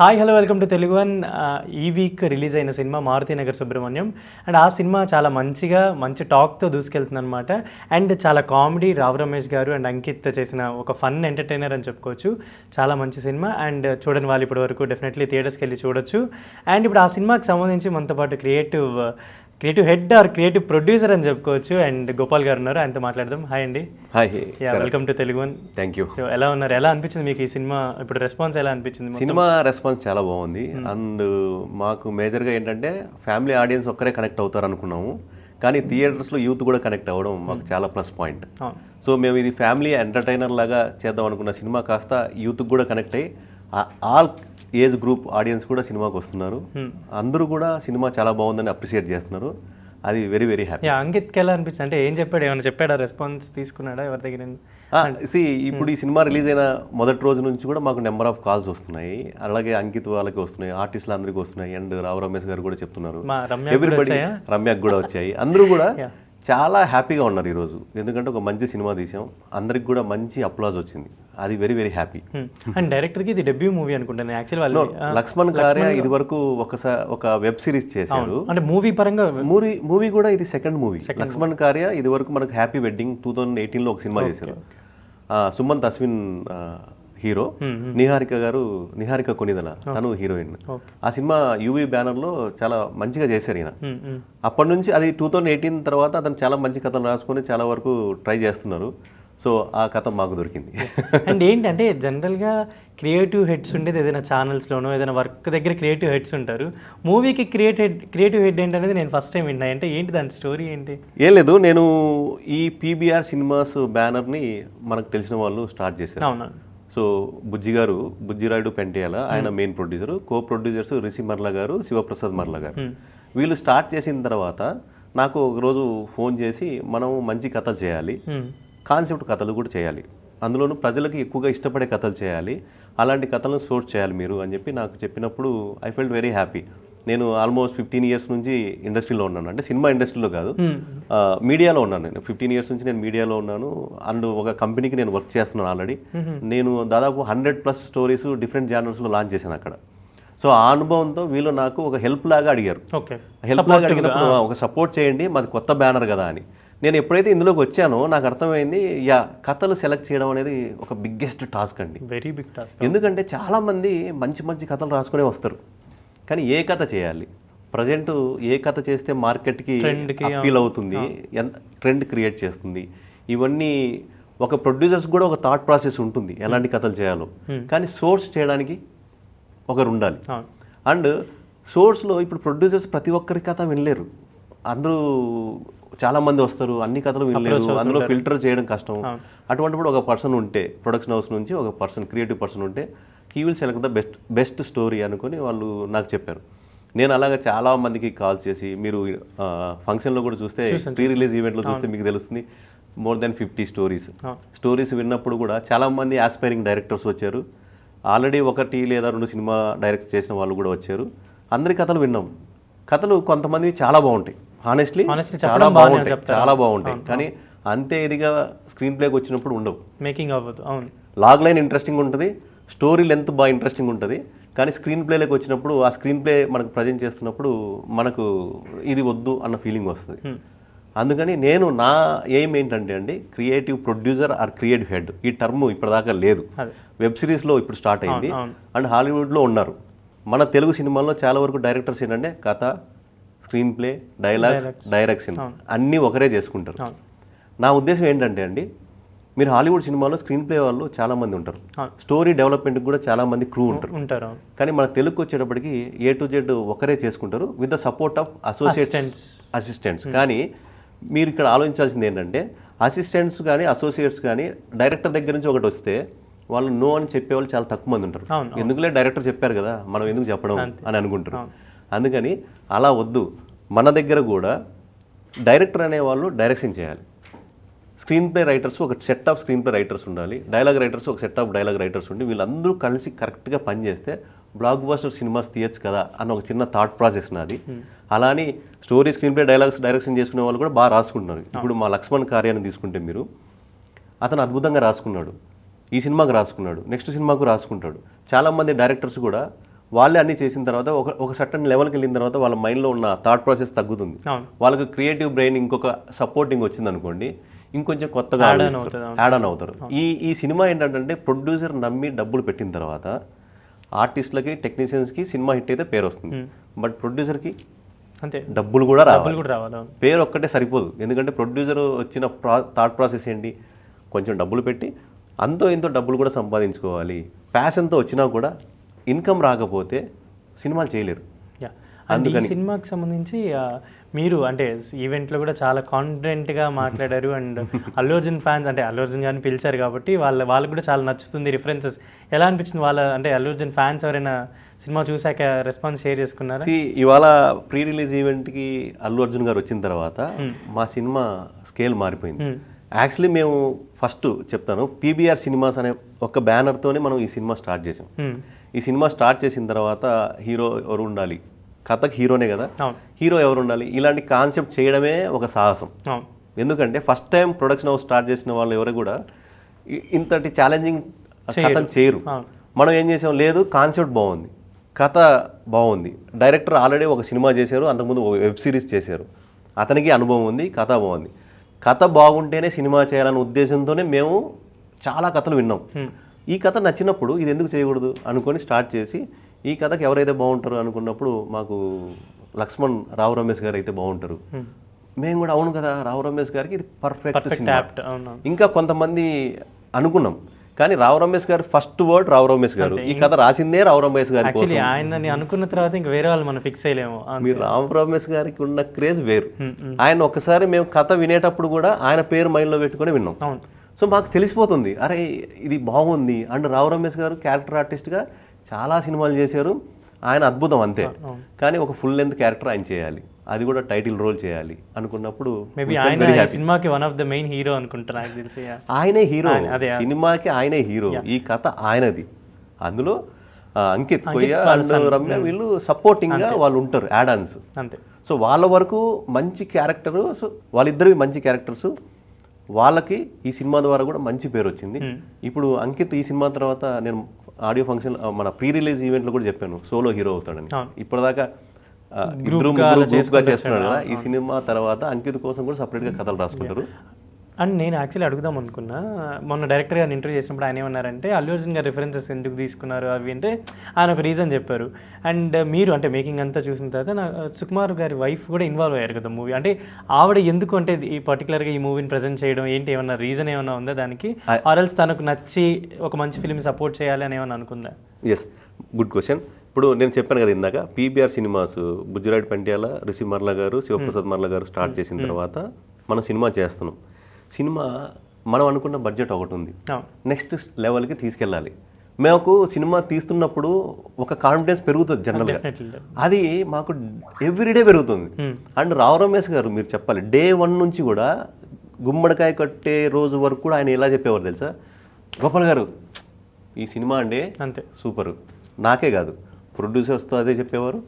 Hi hello welcome to Telugu one. ఈ week release అయిన cinema Maruthi Nagar Subrahmanyam. And ఆ సినిమా చాలా మంచి టాక్తో దూసుకెళ్తుంది అనమాట. అండ్ చాలా కామెడీ, రావు రమేష్ గారు అండ్ అంకిత్ చేసిన ఒక ఫన్ ఎంటర్టైనర్ అని చెప్పుకోవచ్చు. చాలా మంచి సినిమా. అండ్ చూడని వాళ్ళు ఇప్పటి వరకు డెఫినెట్లీ థియేటర్స్కి వెళ్ళి చూడొచ్చు. అండ్ ఇప్పుడు ఆ సినిమాకి సంబంధించి మనతో పాటు creative head or creative producer అని చెప్పుకోవచ్చు. అండ్ గోపాల్ గారు ఉన్నారు, ఆయనతో మాట్లాడదాం. హాయ్ అండి. Hi, welcome to Telugu one. Thank you. ఎలా ఉన్నారు? ఎలా అనిపించింది మీకు ఈ సినిమా? ఇప్పుడు రెస్పాన్స్ ఎలా అనిపించింది? సినిమా రెస్పాన్స్ చాలా బాగుంది. అండ్ మాకు మేజర్గా ఏంటంటే ఫ్యామిలీ ఆడియన్స్ ఒక్కరే కనెక్ట్ అవుతారు అనుకున్నాము, కానీ థియేటర్స్లో యూత్ కూడా కనెక్ట్ అవ్వడం మాకు చాలా ప్లస్ పాయింట్. సో మేము ఇది ఫ్యామిలీ ఎంటర్టైనర్ లాగా చేద్దాం అనుకున్న సినిమా కాస్త యూత్కి కూడా కనెక్ట్ అయ్యి ఆల్ ఏజ్ గ్రూప్ ఆడియన్స్ కూడా సినిమాకి వస్తున్నారు. అందరూ కూడా సినిమా చాలా బాగుందని అప్రిషియేట్ చేస్తున్నారు. అది వెరీ వెరీ హ్యాపీ. అంకిత్కి ఎలా అనిపించింది? అంటే ఏం చెప్పాడు? ఏమైనా చెప్పాడా? రెస్పాన్స్ తీసుకున్నాడా ఎవరి దగ్గర? ఇప్పుడు ఈ సినిమా రిలీజ్ అయిన మొదటి రోజు నుంచి కూడా మాకు నెంబర్ ఆఫ్ కాల్స్ వస్తున్నాయి. అలాగే అంకిత్ వాళ్ళకి వస్తున్నాయి, ఆర్టిస్టులు అందరికీ వస్తున్నాయి. అండ్ రావు రమేష్ గారు కూడా చెప్తున్నారు, ఎవ్రీబడి, రమ్యకు కూడా వచ్చాయి. అందరూ కూడా చాలా హ్యాపీగా ఉన్నారు ఈరోజు. ఎందుకంటే ఒక మంచి సినిమా తీసాం, అందరికి కూడా మంచి అప్లాజ్ వచ్చింది. అది వెరీ వెరీ హ్యాపీ. అండ్ డైరెక్టర్కి ఇది డెబ్యూ మూవీ అనుకుంటాను యాక్చువల్లీ. లక్ష్మణ్ కారియా ఇది వరకు ఒక వెబ్ సిరీస్ చేశారు. అంటే మూవీ పరంగా మూవీ కూడా ఇది సెకండ్ మూవీ. లక్ష్మణ్ కారియా ఇది వరకు మనకు హ్యాపీ వెడ్డింగ్ 2018లో ఒక సినిమా చేశారు. సుమంత్ అశ్విన్ హీరో, నిహారిక కొనిదల తను హీరోయిన్. ఆ సినిమా యూవీ బ్యానర్లో చాలా మంచిగా చేశారు ఈయన. అప్పటి నుంచి అది 2018 తర్వాత అతను చాలా మంచి కథలు రాసుకొని చాలా వరకు ట్రై చేస్తున్నారు. సో ఆ కథ మాకు దొరికింది. అండ్ ఏంటంటే జనరల్గా క్రియేటివ్ హెడ్స్ ఉండేది ఏదైనా ఛానల్స్లోనో ఏదైనా వర్క్ దగ్గర క్రియేటివ్ హెడ్స్ ఉంటారు. మూవీకి క్రియేటివ్ హెడ్ ఏంటనేది నేను ఫస్ట్ టైం విన్నా. అంటే ఏంటి దాని స్టోరీ ఏంటి? ఏం లేదు, నేను ఈ పీబీఆర్ సినిమాస్ బ్యానర్ని మనకు తెలిసిన వాళ్ళు స్టార్ట్ చేశారు. అవునా? సో బుజ్జిరాయుడు పెంటియాల ఆయన main producer, co producers Rishi Marla garu, Shivaprasad మర్ల గారు. వీళ్ళు స్టార్ట్ చేసిన తర్వాత నాకు ఒకరోజు ఫోన్ చేసి మనం మంచి కథలు చేయాలి, కాన్సెప్ట్ కథలు కూడా చేయాలి, అందులోనూ ప్రజలకు ఎక్కువగా ఇష్టపడే కథలు చేయాలి, అలాంటి కథలను సోర్స్ చేయాలి మీరు అని చెప్పి నాకు చెప్పినప్పుడు ఐ ఫెల్ట్ వెరీ హ్యాపీ. నేను ఆల్మోస్ట్ 15 years నుంచి ఇండస్ట్రీలో ఉన్నాను. అంటే సినిమా ఇండస్ట్రీలో కాదు, మీడియాలో ఉన్నాను. నేను 15 years నుంచి నేను మీడియాలో ఉన్నాను. అండ్ ఒక కంపెనీకి నేను వర్క్ చేస్తున్నాను ఆల్రెడీ. నేను దాదాపు 100+ స్టోరీస్ డిఫరెంట్ జానర్స్లో లాంచ్ చేశాను అక్కడ. సో ఆ అనుభవంతో వీళ్ళు నాకు ఒక హెల్ప్ లాగా అడిగారు. హెల్ప్ లాగా అడిగినప్పుడు ఒక సపోర్ట్ చేయండి, మాది కొత్త బ్యానర్ కదా అని. నేను ఎప్పుడైతే ఇందులోకి వచ్చానో నాకు అర్థమైంది, కథలు సెలెక్ట్ చేయడం అనేది ఒక బిగ్గెస్ట్ టాస్క్ అండి, వెరీ బిగ్ టాస్క్. ఎందుకంటే చాలామంది మంచి కథలు రాసుకునే వస్తారు, కానీ ఏ కథ చేయాలి, ప్రజెంట్ ఏ కథ చేస్తే మార్కెట్కి అప్పీల్ అవుతుంది, ఎంత ట్రెండ్ క్రియేట్ చేస్తుంది, ఇవన్నీ ఒక ప్రొడ్యూసర్స్ కూడా ఒక థాట్ ప్రాసెస్ ఉంటుంది ఎలాంటి కథలు చేయాలో. కానీ సోర్స్ చేయడానికి ఒకరు ఉండాలి. అండ్ సోర్స్లో ఇప్పుడు ప్రొడ్యూసర్స్ ప్రతి ఒక్కరి కథ వినలేరు, అందరూ చాలామంది వస్తారు, అన్ని కథలు వినలేరు, అందులో ఫిల్టర్ చేయడం కష్టం. అటువంటిప్పుడు ఒక పర్సన్ ఉంటే, ప్రొడక్షన్ హౌస్ నుంచి ఒక పర్సన్, క్రియేటివ్ పర్సన్ ఉంటే he will select the best story అనుకొని వాళ్ళు నాకు చెప్పారు. నేను అలాగా చాలా మందికి కాల్ చేసి, మీరు ఫంక్షన్లో కూడా చూస్తే, ప్రీ రిలీజ్ ఈవెంట్లో చూస్తే మీకు తెలుస్తుంది, మోర్ దెన్ 50 స్టోరీస్ విన్నప్పుడు కూడా చాలామంది ఆస్పైరింగ్ డైరెక్టర్స్ వచ్చారు. ఆల్రెడీ 1 లేదా 2 సినిమా డైరెక్ట్ చేసిన వాళ్ళు కూడా వచ్చారు. అందరి కథలు విన్నాం. కథలు కొంతమంది చాలా బాగుంటాయి, హానెస్ట్లీ చాలా బాగుంటాయి, కానీ అంతే ఇదిగా స్క్రీన్ ప్లేకి వచ్చినప్పుడు ఉండవు. మేకింగ్ అవ్వదు. అవును, లాగ్ లైన్ ఇంట్రెస్టింగ్ ఉంటుంది, స్టోరీ లెంత్ బాగా ఇంట్రెస్టింగ్ ఉంటుంది, కానీ స్క్రీన్ ప్లేలోకి వచ్చినప్పుడు ఆ స్క్రీన్ ప్లే మనకు ప్రజెంట్ చేస్తున్నప్పుడు మనకు ఇది వద్దు అన్న ఫీలింగ్ వస్తుంది. అందుకని నేను నా ఎయిమ్ ఏంటంటే అండి, creative producer or creative head, ఈ టర్మ్ ఇప్పటిదాకా లేదు. వెబ్ సిరీస్లో ఇప్పుడు స్టార్ట్ అయింది, అండ్ హాలీవుడ్లో ఉన్నారు. మన తెలుగు సినిమాల్లో చాలా వరకు డైరెక్టర్స్ ఏంటంటే కథ, స్క్రీన్ ప్లే, డైలాగ్స్, డైరెక్షన్ అన్నీ ఒకరే చేసుకుంటారు. నా ఉద్దేశం ఏంటంటే అండి, మీరు హాలీవుడ్ సినిమాలో స్క్రీన్ ప్లే వాళ్ళు చాలా మంది ఉంటారు, స్టోరీ డెవలప్మెంట్కి కూడా చాలా మంది క్రూ ఉంటారు, కానీ మన తెలుగుకి వచ్చేటప్పటికి A to Z ఒకరే చేసుకుంటారు with the support of assistants. కానీ మీరు ఇక్కడ ఆలోచించాల్సింది ఏంటంటే, అసిస్టెంట్స్ కానీ అసోసియేట్స్ కానీ డైరెక్టర్ దగ్గర నుంచి ఒకటి వస్తే వాళ్ళు నో అని చెప్పేవాళ్ళు చాలా తక్కువ మంది ఉంటారు. ఎందుకులే డైరెక్టర్ చెప్పారు కదా, మనం ఎందుకు చెప్పడం అని అనుకుంటారు. అందుకని అలా వద్దు, మన దగ్గర కూడా డైరెక్టర్ అనేవాళ్ళు డైరెక్షన్ చేయాలి, స్క్రీన్ ప్లే రైటర్స్ ఒక set off screen play writers ఉండాలి, డైలాగ్ రైటర్స్ ఒక సెట్ ఆఫ్ డైలాగ్ రైటర్స్ ఉండి వీళ్ళందరూ కలిసి కరెక్ట్గా పనిచేస్తే బ్లాక్ బస్టర్ సినిమాస్ తీయచ్చు కదా అన్న ఒక చిన్న థాట్ ప్రాసెస్ నాది. అలానే story, screen play, dialogues direction చేసుకునే వాళ్ళు కూడా బాగా రాసుకుంటున్నారు. ఇప్పుడు మా లక్ష్మణ్ కార్యాన్ని తీసుకుంటే మీరు, అతను అద్భుతంగా రాసుకున్నాడు, ఈ సినిమాకు రాసుకున్నాడు, నెక్స్ట్ సినిమాకు రాసుకుంటాడు. చాలామంది డైరెక్టర్స్ కూడా వాళ్ళే అన్నీ చేసిన తర్వాత ఒక సర్టన్ లెవెల్కి వెళ్ళిన తర్వాత వాళ్ళ మైండ్లో ఉన్న థాట్ ప్రాసెస్ తగ్గుతుంది. వాళ్ళకి క్రియేటివ్ బ్రెయిన్ ఇంకొక సపోర్టింగ్ వచ్చింది అనుకోండి, ఇంకొంచెం కొత్తగా యాడ్ ఆన్ అవుతారు. ఈ సినిమా ఏంటంటే ప్రొడ్యూసర్ నమ్మి డబ్బులు పెట్టిన తర్వాత ఆర్టిస్టులకి టెక్నీషియన్స్కి సినిమా హిట్ అయితే పేరు వస్తుంది, బట్ ప్రొడ్యూసర్కి అంతే డబ్బులు కూడా రావాలి. రావాలి. పేరు ఒక్కటే సరిపోదు, ఎందుకంటే ప్రొడ్యూసర్ వచ్చిన థాట్ ప్రాసెస్ ఏంటి, కొంచెం డబ్బులు పెట్టి అంతో ఇంతో డబ్బులు కూడా సంపాదించుకోవాలి. ప్యాషన్తో వచ్చినా కూడా ఇన్కమ్ రాకపోతే సినిమాలు చేయలేరు. అందుకని సినిమాకి సంబంధించి మీరు అంటే ఈవెంట్లో కూడా చాలా కాన్ఫిడెంట్గా మాట్లాడారు. అండ్ అల్లు అర్జున్ ఫ్యాన్స్ అంటే అల్లు అర్జున్ గారిని పిలిచారు కాబట్టి వాళ్ళకి కూడా చాలా నచ్చుతుంది రిఫరెన్సెస్. ఎలా అనిపించింది అంటే అల్లు అర్జున్ ఫ్యాన్స్ ఎవరైనా సినిమా చూసాక రెస్పాన్స్ షేర్ చేసుకున్నారా? ఇవాళ ప్రీ రిలీజ్ ఈవెంట్కి అల్లు అర్జున్ గారు వచ్చిన తర్వాత మా సినిమా స్కేల్ మారిపోయింది. యాక్చువల్లీ మేము ఫస్ట్ చెప్తాను, పీబీఆర్ సినిమాస్ అనే ఒక బ్యానర్తోనే మనం ఈ సినిమా స్టార్ట్ చేసాం. ఈ సినిమా స్టార్ట్ చేసిన తర్వాత హీరో ఎవరు ఉండాలి, కథకు హీరోనే కదా, హీరో ఎవరు ఉండాలి, ఇలాంటి కాన్సెప్ట్ చేయడమే ఒక సాహసం. ఎందుకంటే first time production house start చేసిన వాళ్ళు ఎవరు కూడా ఇంతటి ఛాలెంజింగ్ కథను చేయరు. మనం ఏం చేసాం, లేదు కాన్సెప్ట్ బాగుంది, కథ బాగుంది, డైరెక్టర్ ఆల్రెడీ ఒక సినిమా చేశారు, అంతకుముందు ఒక వెబ్ సిరీస్ చేశారు, అతనికి అనుభవం ఉంది, కథ బాగుంది, కథ బాగుంటేనే సినిమా చేయాలనే ఉద్దేశంతోనే మేము చాలా కథలు విన్నాం. ఈ కథ నచ్చినప్పుడు ఇది ఎందుకు చేయకూడదు అనుకొని స్టార్ట్ చేసి ఈ కథకి ఎవరైతే బాగుంటారు అనుకున్నప్పుడు మాకు లక్ష్మణ్ రావు రమేష్ గారు అయితే బాగుంటారు. మేము కూడా అవును కదా రావు రమేష్ గారికి ఇది పర్ఫెక్ట్ సినిమా. ఇంకా కొంతమంది అనుకున్నాం, కానీ రావు రమేష్ గారు ఫస్ట్ వర్డ్ రావు రమేష్ గారు, ఈ కథ రాసిందే రావు రమేష్ గారి. ఆయన అనుకున్న తర్వాత ఇంకా వేరే వాళ్ళు మనం ఫిక్స్ అయ్యలేము. మీరు రావు రమేష్ గారికి ఉన్న క్రేజ్ వేరు. ఆయన ఒకసారి మేము కథ వినేటప్పుడు కూడా ఆయన పేరు మైండ్లో పెట్టుకొని విన్నాం. సో మాకు తెలిసిపోతుంది, అరే ఇది బాగుంది. అండ్ రావు రమేష్ గారు క్యారెక్టర్ ఆర్టిస్ట్గా చాలా సినిమాలు చేశారు, ఆయన అద్భుతం అంతే. కానీ ఒక ఫుల్ లెంత్ క్యారెక్టర్ ఆయన చేయాలి, అది కూడా టైటిల్ రోల్ చేయాలి అనుకున్నప్పుడు సినిమాకి one of the main hero అనుకుంటా, నాకు తెలిసి ఆయనే హీరో, సినిమాకి ఆయనే హీరో, ఈ కథ ఆయనది. అందులో అంకిత్ కొయ్య అండ్ రమ్య వీళ్ళు సపోర్టింగ్ గా వాళ్ళు ఉంటారు, యాడ్ ఆన్స్ అంతే. సో వాళ్ళ వరకు మంచి క్యారెక్టర్, సో వాళ్ళిద్దరివి మంచి క్యారెక్టర్స్, వాళ్ళకి ఈ సినిమా ద్వారా కూడా మంచి పేరు వచ్చింది. ఇప్పుడు అంకిత్ ఈ సినిమా తర్వాత నేను ఆడియో ఫంక్షన్ మన ప్రీ రిలీజ్ ఈవెంట్లో కూడా చెప్పాను సోలో హీరో అవుతాడని. ఇప్పటిదాకా గ్రూప్గా చేస్తున్నాడు కదా, ఈ సినిమా తర్వాత అంకిత్ కోసం కూడా సపరేట్గా కథలు రాసుకుంటారు. అండ్ నేను యాక్చువల్లీ అడుగుదాం అనుకున్నా, మొన్న డైరెక్టర్ గారిని ఇంటర్వ్యూ చేసినప్పుడు ఆయన ఏమన్నారంటే అల్లు అర్జున్ గారి రిఫరెన్సెస్ ఎందుకు తీసుకున్నారు అవి అంటే ఆయన ఒక రీజన్ చెప్పారు. అండ్ మీరు అంటే మేకింగ్ అంతా చూసిన తర్వాత సుకుమార్ గారి వైఫ్ కూడా ఇన్వాల్వ్ అయ్యారు కదా మూవీ, అంటే ఆవిడ ఎందుకు అంటే ఈ పర్టికులర్గా ఈ మూవీని ప్రజెంట్ చేయడం ఏంటి, ఏమన్నా రీజన్ ఏమన్నా ఉందా దానికి, ఆర్ఎల్స్ తనకు నచ్చి ఒక మంచి ఫిల్మ్ సపోర్ట్ చేయాలి అని ఏమన్నా అనుకుందా? Yes, good question. ఇప్పుడు నేను చెప్పాను కదా ఇందాక, పీబీఆర్ సినిమాస్ గుజరాట్ పంట్యాల, రిషి మర్ల గారు, శివప్రసాద్ మర్ల గారు స్టార్ట్ చేసిన తర్వాత మనం సినిమా చేస్తున్నాం. సినిమా మనం అనుకున్న బడ్జెట్ ఒకటి ఉంది, నెక్స్ట్ లెవెల్కి తీసుకెళ్ళాలి. మాకు సినిమా తీస్తున్నప్పుడు ఒక కాన్ఫిడెన్స్ పెరుగుతుంది జనరల్గా, అది మాకు ఎవ్రీడే పెరుగుతుంది. అండ్ రావు రమేష్ గారు మీరు చెప్పాలి, డే 1 నుంచి కూడా గుమ్మడికాయ కట్టే రోజు వరకు కూడా ఆయన ఎలా చెప్పేవారు తెలుసా, గోపాల్ గారు ఈ సినిమా అండి అంతే సూపర్, నాకే కాదు ప్రొడ్యూసర్స్తో అదే చెప్పేవారు,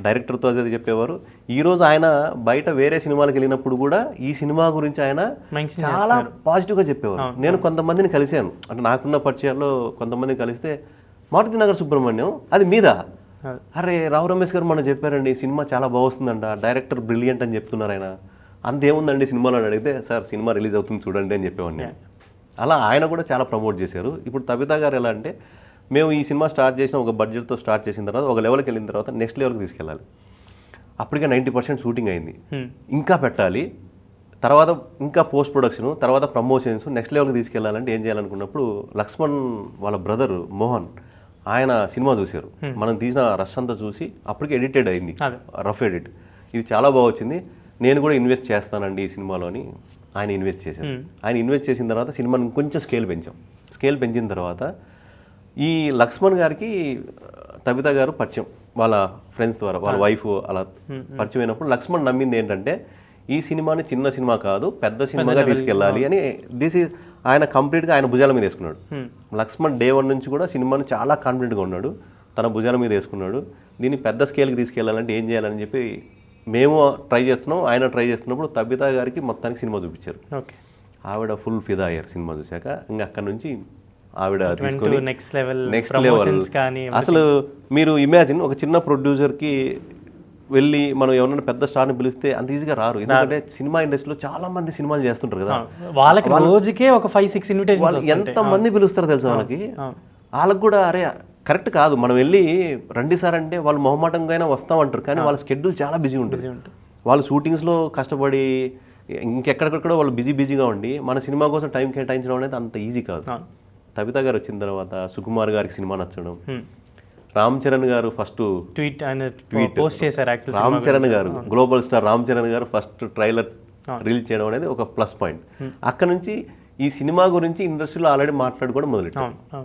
డైరెక్టర్తో అదే చెప్పేవారు. ఈరోజు ఆయన బయట వేరే సినిమాలకు వెళ్ళినప్పుడు కూడా ఈ సినిమా గురించి ఆయన చాలా పాజిటివ్గా చెప్పేవారు. నేను కొంతమందిని కలిశాను, అంటే నాకున్న పరిచయాల్లో కొంతమందిని కలిస్తే మారుతి నగర్ సుబ్రహ్మణ్యం అది మీద, అరే రావు రమేష్ గారు మనం చెప్పారండి సినిమా చాలా బాగుందంట, డైరెక్టర్ బ్రిలియంట్ అని చెప్తున్నారు ఆయన, అంతేముందండి సినిమాలో అడిగితే సార్ సినిమా రిలీజ్ అవుతుంది చూడండి అని చెప్పేవాడిని. అలా ఆయన కూడా చాలా ప్రమోట్ చేశారు. ఇప్పుడు తబితా గారు ఎలా అంటే, మేము ఈ సినిమా స్టార్ట్ చేసిన ఒక బడ్జెట్తో స్టార్ట్ చేసిన తర్వాత ఒక లెవెల్కి వెళ్ళిన తర్వాత నెక్స్ట్ లెవెల్కి తీసుకెళ్ళాలి. అప్పటికే 90% షూటింగ్ అయింది, ఇంకా పెట్టాలి, తర్వాత ఇంకా పోస్ట్ ప్రొడక్షన్, తర్వాత ప్రమోషన్స్, నెక్స్ట్ లెవెల్కి తీసుకెళ్ళాలంటే ఏం చేయాలనుకున్నప్పుడు లక్ష్మణ్ వాళ్ళ బ్రదర్ మోహన్ ఆయన సినిమా చూశారు, మనం తీసిన రష్ అంతా చూసి అప్పటికి ఎడిటెడ్ అయింది, రఫ్ ఎడిట్, ఇది చాలా బాగా వచ్చింది, నేను కూడా ఇన్వెస్ట్ చేస్తానండి ఈ సినిమాలోని ఆయన ఇన్వెస్ట్ చేశారు. ఆయన ఇన్వెస్ట్ చేసిన తర్వాత సినిమాని కొంచెం స్కేల్ పెంచాం. స్కేల్ పెంచిన తర్వాత ఈ లక్ష్మణ్ గారికి తబితా గారు పరిచయం, వాళ్ళ ఫ్రెండ్స్ ద్వారా, వాళ్ళ వైఫ్ అలా పరిచయం అయినప్పుడు లక్ష్మణ్ నమ్మింది ఏంటంటే ఈ సినిమాని చిన్న సినిమా కాదు పెద్ద సినిమాగా తీసుకెళ్ళాలి అని. ఆయన కంప్లీట్గా ఆయన భుజాల మీద వేసుకున్నాడు. లక్ష్మణ్ డే 1 నుంచి కూడా సినిమాని చాలా కాన్ఫిడెంట్గా ఉన్నాడు, తన భుజాల మీద వేసుకున్నాడు. దీన్ని పెద్ద స్కేల్కి తీసుకెళ్ళాలంటే ఏం చేయాలని చెప్పి మేము ట్రై చేస్తున్నాం, ఆయన ట్రై చేస్తున్నప్పుడు తబితా గారికి మొత్తానికి సినిమా చూపించారు. ఆవిడ ఫుల్ ఫిదా అయ్యారు సినిమా చూశాక. ఇంకా అక్కడి నుంచి ఆవిడ తీసుకొని నెక్స్ట్ లెవెల్ నెక్స్ట్ లెవెల్ కానీ అసలు మీరు ఇమాజిన్ ఒక చిన్న ప్రొడ్యూసర్కి వెళ్ళి మనం ఎవరైనా పెద్ద స్టార్ని పిలిస్తే అంత ఈజీగా రారు, ఎందుకంటే సినిమా ఇండస్ట్రీలో చాలా మంది సినిమాలు చేస్తుంటారు కదా, వాళ్ళకి రోజుకే ఒక 5-6 ఇన్విటేషన్స్ ఎంత మంది పిలుస్తారు తెలుసా వాళ్ళకి. వాళ్ళకి కూడా అరే కరెక్ట్ కాదు, మనం వెళ్ళి రండి సార్ అంటే వాళ్ళు మొహమాటంగా వస్తామంటారు, కానీ వాళ్ళ షెడ్యూల్ చాలా బిజీ ఉంటుంది. వాళ్ళు షూటింగ్స్లో కష్టపడి ఇంకెక్కడెక్కడో వాళ్ళు బిజీగా ఉండి మన సినిమా కోసం టైం కేటాయించడం అనేది అంత ఈజీ కాదు. తబితా గారు వచ్చిన తర్వాత సుకుమార్ గారికి సినిమా నచ్చడం, రామ్ చరణ్ గారు ఫస్ట్ ట్వీట్ పోస్ట్ చేశారు. రామ్ చరణ్ గారు గ్లోబల్ స్టార్ రామ్ చరణ్ గారు ఫస్ట్ ట్రైలర్ రిలీజ్ చేయడం అనేది ఒక ప్లస్ పాయింట్. అక్కడ నుంచి ఈ సినిమా గురించి ఇండస్ట్రీలో ఆల్రెడీ మాట్లాడుకోవడం మొదలెట్టారు.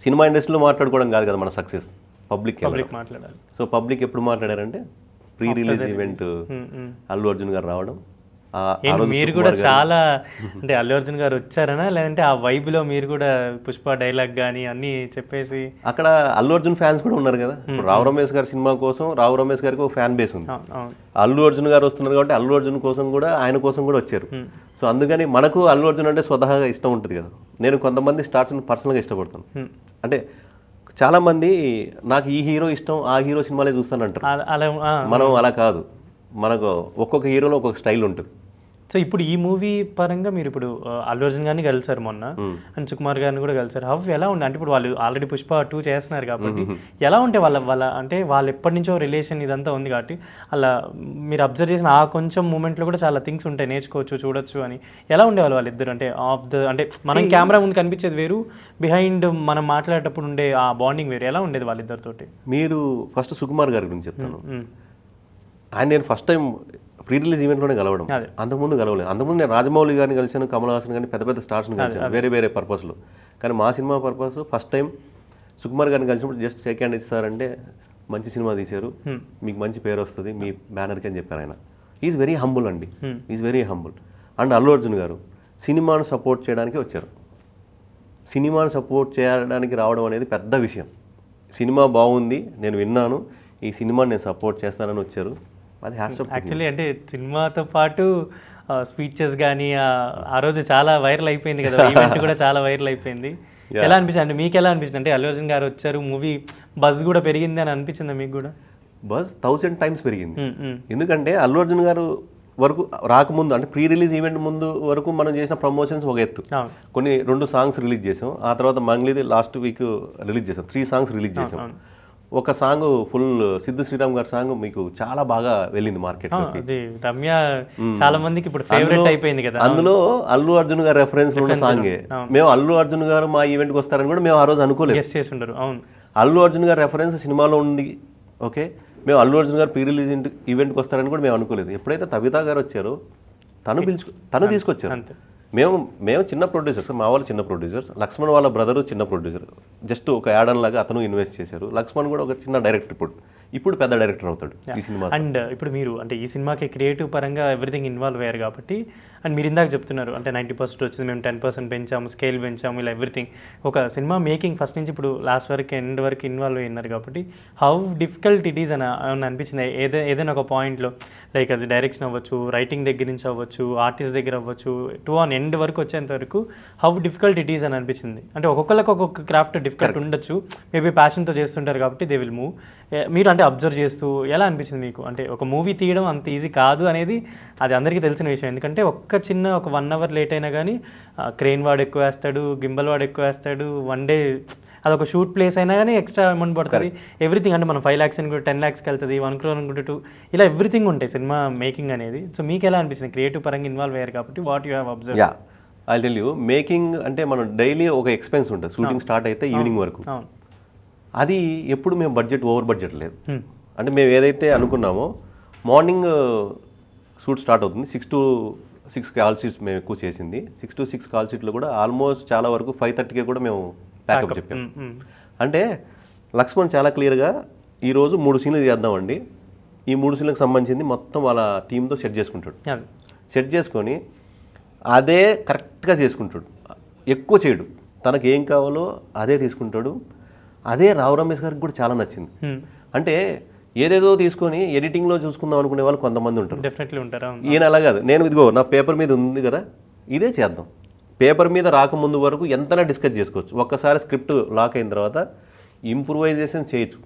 సినిమా ఇండస్ట్రీలో మాట్లాడుకోవడం కాదు కదా మన సక్సెస్, పబ్లిక్ మాట్లాడాలి. సో పబ్లిక్ ఎప్పుడు మాట్లాడారంటే pre release event Allu Arjun garu రావడం. మీరు కూడా చాలా అంటే అల్లు అర్జున్ గారు వచ్చారనా, లేదంటే ఆ వైబ్ లో మీరు కూడా పుష్ప డైలాగ్ కానీ అన్ని చెప్పేసి అక్కడ అల్లు అర్జున్ ఫ్యాన్స్ కూడా ఉన్నారు కదా. రావు రమేష్ గారి సినిమా కోసం రావు రమేష్ గారికి ఒక ఫ్యాన్ బేస్ ఉంది. అల్లు అర్జున్ గారు వస్తున్నారు కాబట్టి అల్లు అర్జున్ కోసం కూడా ఆయన కోసం కూడా వచ్చారు. సో అందుకని మనకు అల్లు అర్జున్ అంటే స్వతహాగా ఇష్టం ఉంటుంది కదా. నేను కొంతమంది స్టార్స్ని పర్సనల్గా ఇష్టపడతాను. అంటే చాలా మంది నాకు ఈ హీరో ఇష్టం ఆ హీరో సినిమాలే చూస్తాను అంటారు. మనం అలా కాదు, మనకు ఒక్కొక్క హీరోలో ఒక్కొక్క స్టైల్ ఉంటుంది. సో ఇప్పుడు ఈ మూవీ పరంగా మీరు ఇప్పుడు అల్లు అర్జున్ గారిని కలిసారు మొన్న, అండ్ సుకుమార్ గారిని కూడా కలిసారు. హౌ ఎలా ఉండే అంటే ఇప్పుడు వాళ్ళు ఆల్రెడీ పుష్ప 2 చేస్తున్నారు కాబట్టి ఎలా ఉంటే వాళ్ళ అంటే వాళ్ళు ఎప్పటి నుంచో రిలేషన్ ఇదంతా ఉంది కాబట్టి అలా మీరు అబ్జర్వ్ చేసిన ఆ కొంచెం మూమెంట్లో కూడా చాలా థింగ్స్ ఉంటాయి, నేర్చుకోవచ్చు, చూడొచ్చు అని. ఎలా ఉండేవాళ్ళు వాళ్ళిద్దరు అంటే అంటే మనం కెమెరా ముందు కనిపించేది వేరు, బిహైండ్ మనం మాట్లాడేటప్పుడు ఉండే ఆ బాండింగ్ వేరు. ఎలా ఉండేది వాళ్ళిద్దరితోటి? మీరు ఫస్ట్ సుకుమార్ గారి గురించి చెప్తాను. ఆయన నేను ఫస్ట్ టైం ప్రీ రిలీజ్ ఈవెంట్లోనే కలవడం, అంతకుముందు కలవలేదు. అంతకుముందు నేను రాజమౌళి గారిని కలిసాను, కమల్ హాసన్ కానీ పెద్ద స్టార్స్ని కలిసాను వేరే పర్పస్లో. కానీ మా cinema purpose first time Sukumar గారిని కలిసినప్పుడు జస్ట్ షేక్ హ్యాండ్ ఇస్తారంటే మంచి సినిమా తీశారు, మీకు మంచి పేరు వస్తుంది మీ బ్యానర్కి అని చెప్పారు ఆయన. ఈజ్ వెరీ హంబుల్ అండి, is very humble. And Allu Arjun గారు సినిమాను సపోర్ట్ చేయడానికి వచ్చారు. సినిమాను సపోర్ట్ చేయడానికి రావడం అనేది పెద్ద విషయం. సినిమా బాగుంది, నేను విన్నాను, ఈ సినిమాని నేను సపోర్ట్ చేస్తానని వచ్చారు. అది యాక్చువల్లీ అంటే సినిమాతో పాటు స్పీచెస్ కానీ ఆ రోజు చాలా వైరల్ అయిపోయింది కదా, ఈవెంట్ కూడా చాలా వైరల్ అయిపోయింది. ఎలా అనిపించింది అంటే మీకు? ఎలా అనిపించింది అంటే అల్లు అర్జున్ గారు వచ్చారు, మూవీ బజ్ కూడా పెరిగింది అని అనిపించిందా మీకు కూడా? బజ్ 1000 times పెరిగింది. ఎందుకంటే అల్లు అర్జున్ గారు వరకు రాకముందు అంటే ప్రీ రిలీజ్ ఈవెంట్ ముందు వరకు మనం చేసిన ప్రమోషన్స్ ఒక ఎత్తు. కొన్ని 2 songs రిలీజ్ చేసాం, ఆ తర్వాత మంగ్లీది లాస్ట్ వీక్ రిలీజ్ చేసాం, 3 songs రిలీజ్ చేసాం. ఒక సాంగ్ ఫుల్ సిద్ధు శ్రీరామ్ గారి సాంగ్ మీకు చాలా బాగా వెళ్ళింది మార్కెట్. రమ్య చాలా మందికి ఇప్పుడు ఫేవరెట్ అయిపోయింది కదా. అందులో అల్లు అర్జున్ గారి రెఫరెన్స్ ఉన్న సాంగే. మేము అల్లు అర్జున్ గారు మా ఈవెంట్కి వస్తారని కూడా మేము ఆ రోజు అనుకోలేదు. అల్లు అర్జున్ గారి రెఫరెన్స్ సినిమాలో ఉంది, ఓకే. మేము అల్లు అర్జున్ గారు ప్రీ రిలీజ్ ఈవెంట్కి వస్తారని కూడా మేము అనుకోలేదు. ఎప్పుడైతే తబితా గారు వచ్చారో తను తీసుకొచ్చారు. మేము చిన్న ప్రొడ్యూసర్స్, మా వాళ్ళు చిన్న ప్రొడ్యూసర్స్, లక్ష్మణ్ వాళ్ళ బ్రదరు చిన్న ప్రొడ్యూసర్, జస్ట్ ఒక యాడన్ లాగా అతను ఇన్వెస్ట్ చేశారు. లక్ష్మణ్ కూడా ఒక చిన్న డైరెక్టర్, ఇప్పుడు పెద్ద డైరెక్టర్ అవుతాడు ఈ సినిమా. అండ్ ఇప్పుడు మీరు అంటే ఈ సినిమాకి క్రియేటివ్ పరంగా ఎవ్రీథింగ్ ఇన్వాల్వ్ అయ్యారు కాబట్టి, అండ్ మీరు ఇందాక చెప్తున్నారు అంటే 90% వచ్చింది, మేము 10% పెంచాము, స్కేల్ పెంచాము, ఇలా ఎవ్రీథింగ్. ఒక సినిమా మేకింగ్ ఫస్ట్ నుంచి ఇప్పుడు లాస్ట్ వరకు ఎండ్ వరకు ఇన్వాల్వ్ అయినారు కాబట్టి హౌ డిఫికల్ట్ ఇట్ ఈస్ అని అనిపించింది ఏదైనా ఒక పాయింట్లో? లైక్ అది డైరెక్షన్ అవ్వచ్చు, రైటింగ్ దగ్గర నుంచి అవ్వచ్చు, ఆర్టిస్ట్ దగ్గర అవ్వచ్చు, టు ఆన్ ఎండ్ వరకు వచ్చేంత వరకు హౌ డిఫికల్ట్ ఇట్ ఈస్ అని అనిపించింది. అంటే ఒక్కొక్కరికి ఒక్కొక్క క్రాఫ్ట్ డిఫికల్ట్ ఉండొచ్చు, మేబీ ప్యాషన్తో చేస్తుంటారు కాబట్టి దే విల్ మూవ్. మీరు అంటే అబ్జర్వ్ చేస్తూ ఎలా అనిపించింది మీకు? అంటే ఒక మూవీ తీయడం అంత ఈజీ కాదు అనేది అది అందరికీ తెలిసిన విషయం. ఎందుకంటే ఒక 1 hour లేట్ అయినా కానీ క్రెయిన్ వాడు ఎక్కువ వేస్తాడు, గింబల్ వాడు ఎక్కువ వేస్తాడు, 1 day అదొక షూట్ ప్లేస్ అయినా కానీ ఎక్స్ట్రా అమౌంట్ పడుతుంది. ఎవ్రీథింగ్ అంటే మనం 5 lakhs అనుకుంటే 10 lakhsకి వెళ్తుంది, 1 crore అనుకుంటే 2, ఇలా ఎవ్రీథింగ్ ఉంటాయి సినిమా మేకింగ్ అనేది. సో మీకు ఎలా అనిపిస్తుంది? క్రియేటివ్ పరంగా ఇన్వాల్వ్ అయ్యారు కాబట్టి what you have observe? I tell you, making అంటే మనం డైలీ ఒక ఎక్స్పెన్స్ ఉంటుంది. షూటింగ్ స్టార్ట్ అయితే ఈవినింగ్ వరకు, అది ఎప్పుడు మేము ఓవర్ బడ్జెట్ లేదు. అంటే మేము ఏదైతే అనుకున్నామో మార్నింగ్ షూట్ స్టార్ట్ అవుతుంది, 6 to 6 కాల్ షీట్స్ మేము ఎక్కువ చేసింది. 6 to 6 కాల్ షీట్లో కూడా ఆల్మోస్ట్ చాలా వరకు 5:30కే కూడా మేము ప్యాకప్ చెప్పాం. అంటే లక్ష్మణ్ చాలా క్లియర్గా ఈరోజు 3 సీన్లు చేద్దామండి, ఈ 3 సీన్లకు సంబంధించింది మొత్తం వాళ్ళ టీంతో సెట్ చేసుకుంటాడు. సెట్ చేసుకొని అదే కరెక్ట్గా చేసుకుంటాడు, ఎక్కువ చేయడు, తనకు ఏం కావాలో అదే తీసుకుంటాడు. అదే రావు రమేష్ గారికి కూడా చాలా నచ్చింది. అంటే ఏదేదో తీసుకొని ఎడిటింగ్లో చూసుకుందాం అనుకునే వాళ్ళు కొంతమంది ఉంటారు, డెఫినెట్లీ ఉంటారు. ఈయన అలా కాదు, నేను ఇదిగో నా పేపర్ మీద ఉంది కదా ఇదే చేద్దాం, పేపర్ మీద రాకముందు వరకు ఎంతైనా డిస్కస్ చేసుకోవచ్చు. ఒక్కసారి స్క్రిప్ట్ లాక్ అయిన తర్వాత ఇంప్రూవైజేషన్ చేయొచ్చు.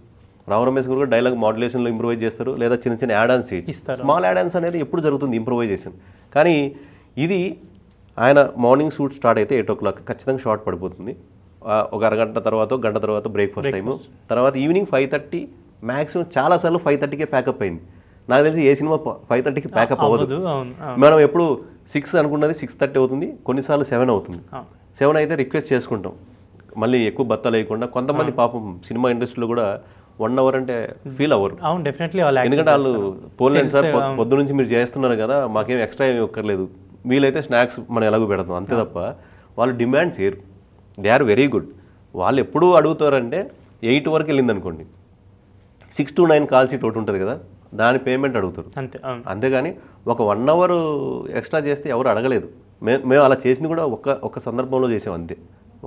రావు రమేష్ గారు కూడా డైలాగ్ మాడ్యులేషన్లో ఇంప్రూవైజ్ చేస్తారు, లేదా చిన్న చిన్న యాడాన్స్ చేయొచ్చు. స్మాల్ యాడాన్స్ అనేది ఎప్పుడు జరుగుతుంది ఇంప్రూవైజేషన్. కానీ ఇది ఆయన మార్నింగ్ షూట్ స్టార్ట్ అయితే 8 o'clock ఖచ్చితంగా షార్ట్ పడిపోతుంది. ఒక అరగంట తర్వాత గంట తర్వాత బ్రేక్ఫాస్ట్ టైము, తర్వాత ఈవినింగ్ 5:30 మ్యాక్సిమం చాలాసార్లు 5:30కే ప్యాకప్ అయింది. నాకు తెలిసి ఏ సినిమా 5:30కి ప్యాకప్ అవ్వదు. మనం ఎప్పుడు 6 అనుకున్నది 6:30 అవుతుంది, కొన్నిసార్లు 7 అవుతుంది. 7 అయితే రిక్వెస్ట్ చేసుకుంటాం మళ్ళీ ఎక్కువ బత్తాలు వేయకుండా. కొంతమంది పాపం సినిమా ఇండస్ట్రీలో కూడా 1 hour అంటే ఫీల్ అవ్వరు. ఎందుకంటే వాళ్ళు పోలేండి సార్ పొద్దు నుంచి మీరు చేస్తున్నారు కదా, మాకేం ఎక్స్ట్రా ఏమి ఒక్కర్లేదు, వీలైతే స్నాక్స్ మనం ఎలాగో పెడతాం అంతే తప్ప వాళ్ళు డిమాండ్ చేయరు. They are very good. వాళ్ళు ఎప్పుడు అడుగుతారంటే 8 వరకు వెళ్ళింది అనుకోండి, 6 to 9 కాల్ సీట్ ఒకటి ఉంటుంది కదా, దాని పేమెంట్ అడుగుతారు అంతేగాని ఒక 1 hour ఎక్స్ట్రా చేస్తే ఎవరు అడగలేదు. మేము అలా చేసింది కూడా ఒక సందర్భంలో చేసాం అంతే,